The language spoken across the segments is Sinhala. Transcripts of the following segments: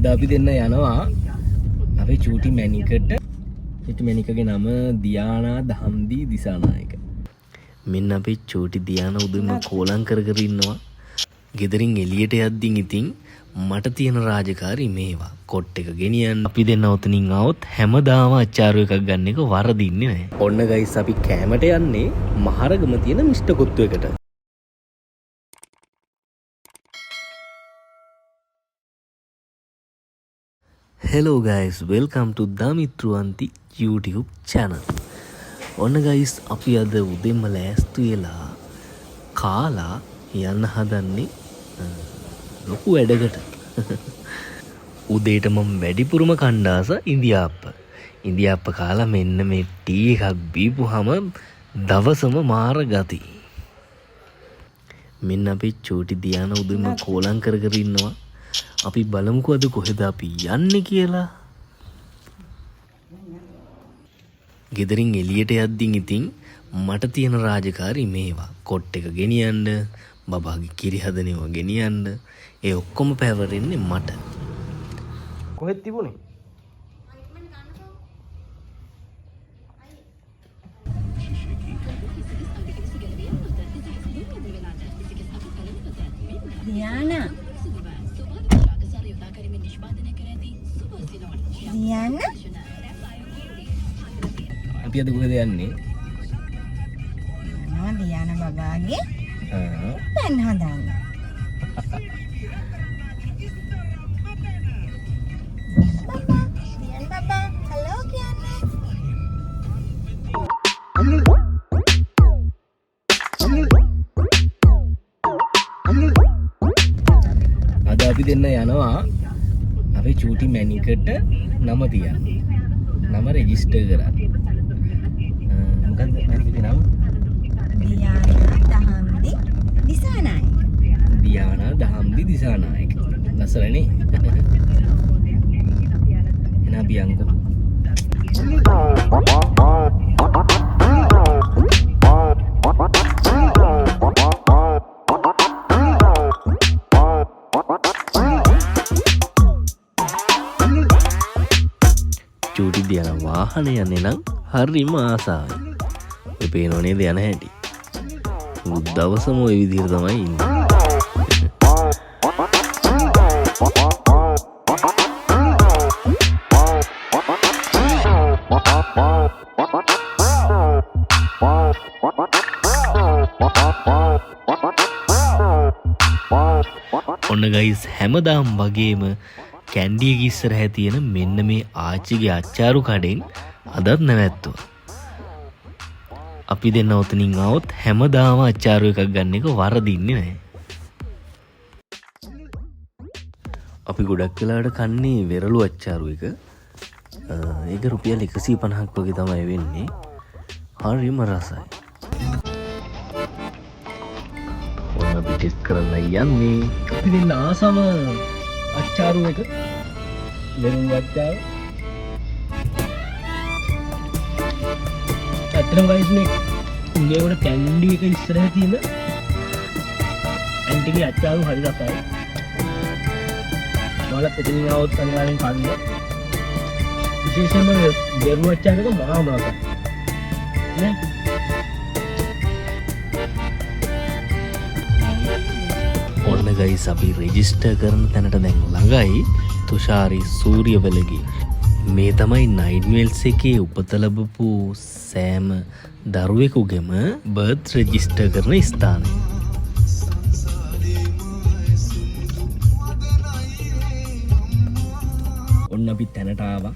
අද අපි දෙන්න යනවා අපේ චූටි මැනිකට. චූටි මැනිකගේ නම දියානා දහම්දි දිසානායක. මෙන්න අපේ චූටි දියානා උදේම කෝලම් කර කර ඉන්නවා. ගෙදරින් එළියට යද්දී ඉතින් මට තියෙන රාජකාරි මේවා. කොට් එක ගෙනියන්න. අපි දෙන්න උතනින් આવොත් හැමදාම අච්චාරු එකක් ගන්න එක වරදින්නේ නැහැ. ඔන්න ගයිස් අපි කෑමට යන්නේ මහරගම තියෙන මිස්ටර් කොත්තු එකට. Hello guys, welcome to Damitruwanti YouTube channel. ඔන්න guys අපි අද උදේම ලෑස්ති වෙලා කාලා යන්න හදන්නේ ලොකු වැඩකට. උදේට මම වැඩිපුරම කණ්ඩාස ඉන්දියාප්ප කාලා මෙන්න මේ ටී එකක් බීපුවාම දවසම මාර ගති. මෙන්න අපේ චූටි දියාන උදේම කෝලම් කර කර ඉන්නවා. අපි බලමුකෝ අද කොහෙද අපි යන්නේ කියලා. ගෙදරින් එළියට යද්දී ඉතින් මට තියෙන රාජකාරි මේවා. කොට් එක ගෙනියන්න, බබාගේ කිරි හදනේව ගෙනියන්න. ඒ ඔක්කොම පැවරෙන්නේ මට. කොහෙද තිබුණේ? දියානා අපි අද කොහෙද යන්නේ? යනවා දියානා බබාගේ පෙන් හදන්න. බබා හලෝ කියන්නේ. අද අපි දෙන්න යනවා අපේ චූටි මැනිකට නම තියන්න. නම රෙජිස්ටර් කරන්න. මොකක්ද මැනිකගේ නම? දියානා දහම්දි දිසානායක. ලස්සනනේ. එන අපි යන්කෝ. චූටි දියානා වාහනේ යන්නේ නම් හරිම ආසාවයි. ඔය පේනෝ නේද යන හැටි. දවසම ওই විදිහට තමයි ඉන්නේ. ඔන්න ගයිස් හැමදාම වගේම කැන්ඩි එක ඉස්සරහ තියෙන මෙන්න මේ ආච්චිගේ අච්චාරු කඩෙන් අදත් නැවැත්තුවා. අපි දෙන්න උතනින් આવොත් හැමදාම අච්චාරු එකක් ගන්න එක වරදින්නේ නැහැ. අපි ගොඩක් වෙලාවට කන්නේ වෙරළු අච්චාරු එක. ඒක රුපියල් 150ක් වගේ තමයි වෙන්නේ. හරිම රසයි. ඔන්න අපි ටෙස්ට් කරන්න යන්නේ. අපි දෙන්න ආසම අච්චාරු එක. වෙරළු අච්චාරු. ඇත්තටම ගයිස් මේ උදේට කැන්ඩි එක ඉස්සරහ තියෙන ඇන්ටිගේ අච්චාරු හරි රසයි. ඔයාලා පිටින් આવොත් අනිවාර්යෙන් කන්න. විශේෂයෙන්ම වෙරළු අච්චාරු එක මහා රසයි. නේ? ඔන්න ගයිස් අපි රෙජිස්ටර් කරන තැනට දැන් ළඟයි. තුෂාරි සූරියවලගේ මේ තමයි නයිට්මේල්ස් එකේ උපත ලැබපු සෑම දරුවෙකුගේම බර්ත් රෙජිස්ටර් කරන ස්ථානය. ඔන්න අපි තැනට ආවා.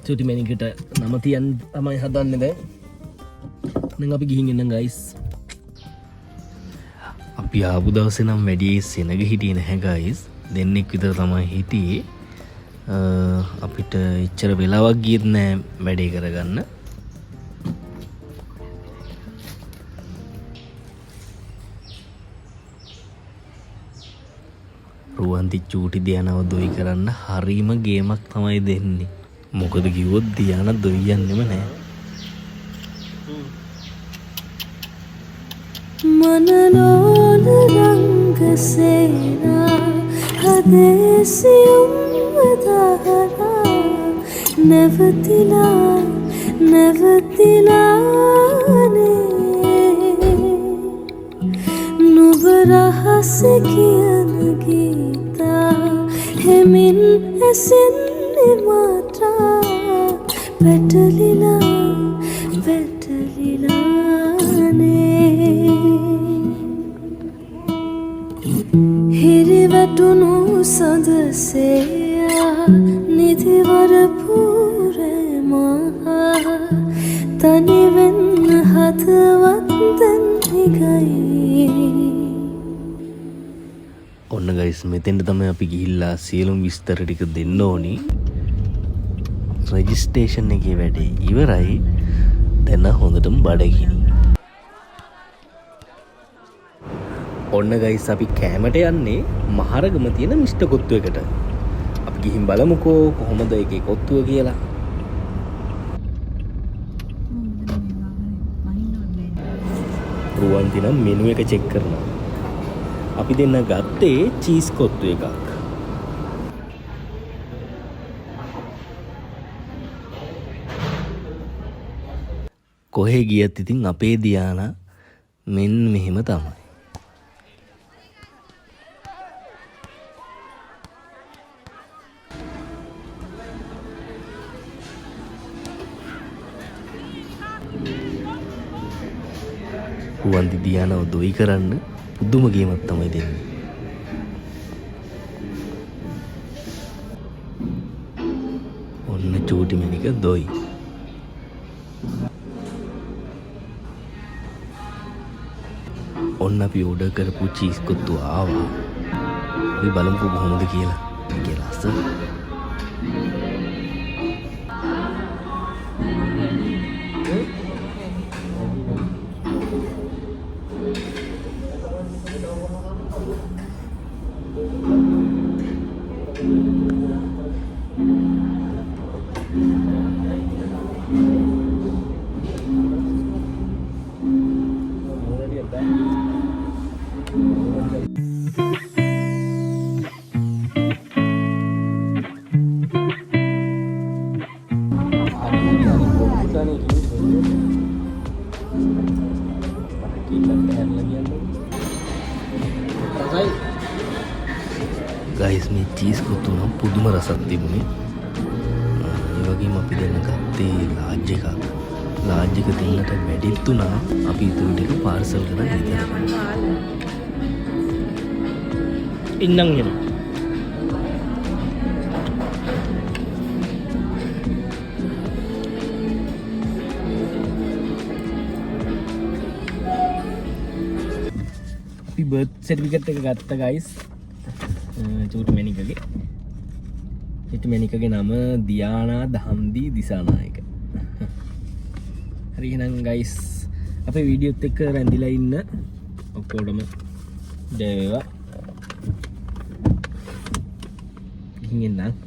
චූටි මැනිකට නම තියන්න තමයි හදන්නේ දැන්. දැන් අපි ගිහින් එන්න ගයිස්. අපි ආපු දවසේ නම් වැඩි සෙනග හිටියේ නැහැ ගයිස්. දෙන්නෙක් විතර තමයි හිටියේ. අපිට එච්චර වෙලාවක් ගියෙත් නෑ වැඩේ කරගන්න. රුවන්ති චූටි දියානව දොයි කරන්න හරීම ගේමක් තමයි දෙන්නේ. මොකද කිව්වොත් දියාන දොයි යන්නෙම නෑ. मनलोल रंग सेना හදේසියුම් වදාහරා නැවතිලා නැවතිලානේ නුඹ රහස කියන ගීතා හෙමින් ඇසෙන්නේ මාටා පැටලිලා හිරිවැටුණු සඳසේයා නිදිවර පූරමහා තනිවෙන්න හදවත්තෙන් හිගයි. ඔන්න ගයිස් මෙතෙන්ට තමයි අපි ගිහිල්ලා සියලුම විස්තර ටික දෙන්න ඕනි. රෙජිස්ට්‍රේෂන් එකේ වැඩේ ඉවරයි. දැන් හොඳටම බඩගිනි. ඔන්න ගයිස් අපි කෑමට යන්නේ මහරගම තියෙන මිස්ටර් කොත්තුවකට. අපි ගිහින් බලමුකෝ කොහොමද ඒකේ කොත්තුව කියලා. රුවන්ති නම් මෙනු එක චෙක් කරනවා. අපි දෙන්න ගත්තේ චීස් කොත්තු එකක්. කොහේ ගියත් ඉතින් අපේ දියානා මෙන්න මෙහෙම තමයි. රුවන්ති දියානව දොයි කරන්න පුදුම ගේමක් තමයි දෙන්නේ. ඔන්න චූටි මැනික දොයි. ඔන්න අපි ඕඩර් කරපු චීස් කොත්තු ආවා. අපි බලමුකෝ කොහොමද කියලා. ඒකේ රස ගයිස් මේ චීස් කොත්තු නම් පුදුම රසක් තිබුණේ. ඒ වගේම අපි දෙන්න ගත්තේ ලාජ් එකක්. ලාජ් එක දෙන්නට වැඩිත් උනා. අපි ඊටු ටික පාර්සල් කරලා දෙන්න. ඉන්නම් එන. අපි බර්ත් සර්ටිෆිකේට් එක ගත්තා ගයිස්. චූටි මැනිකගේ. චූටි මැනිකගේ නම දියානා දහන්දී දිසානායක. හරි එහෙනම් ගයිස් අපේ වීඩියෝත් එක්ක රැඳිලා ඉන්න ඔක්කොටම ජය වේවා. ගිහින් එන්න.